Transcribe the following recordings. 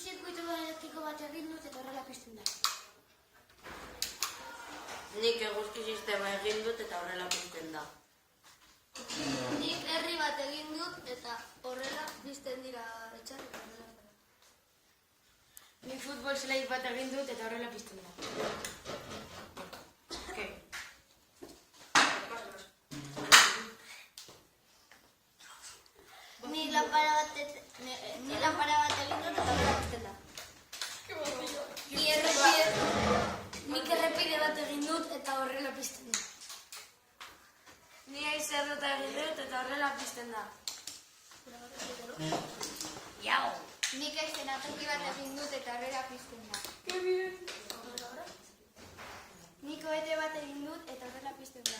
zirkuitu elektriko bat egin dut eta horrela pizten da. Nik eguzki sistema egin dut eta horrela pizten da. Nik herri bat egin dut eta horrela pizten dira etxar eta horrela. Nik futbol zelai bat egin dut eta horrela pizten da. Ni lanpara bat egin dut eta horrela pizten da. Nik errepide bat egin dut eta horrela pizten da. Ni aizerdota egin dut eta horrela pizten da. Jau! Nik eszenatoki bat egin dut eta horrela pizten da. Nik kohete bat egin dut eta horrela pizten da.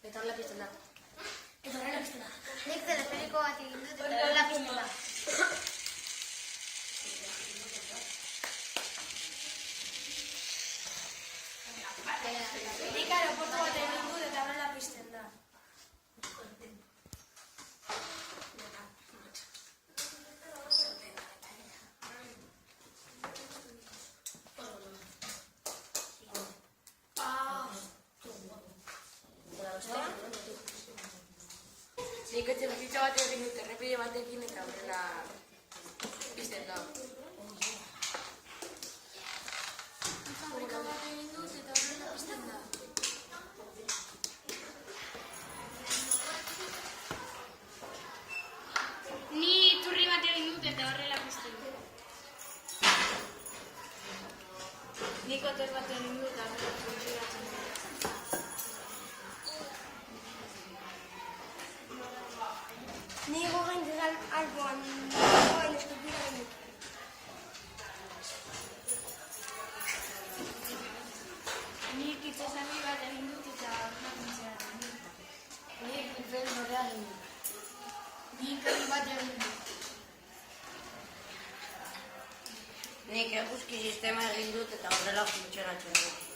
Eta horrela pizten da. Eta horrela pizten da. Nik teleferiko bat egin dut eta horrela pizten da. Nik aeroportu bat egin dut eta horrela pizten da. Nik etxebizitza bat egin dut errepide batekin eta horrela pizten da. Fabrika bat egin dut eta horrela pizten da. Ni iturri bat egin dut eta horrela pizten da. Nik hotel bat egin dut eta horrela funtzionatzen da. Ni gogen digan alboan eskultura egin dut. Nik itxasami bat egin dut eta horrela funtzionatzen da. Nik infernora egin dut. Nik herri bat egin dut. Nik eguzki sistema egin dut eta horrela funtzionatzen dut.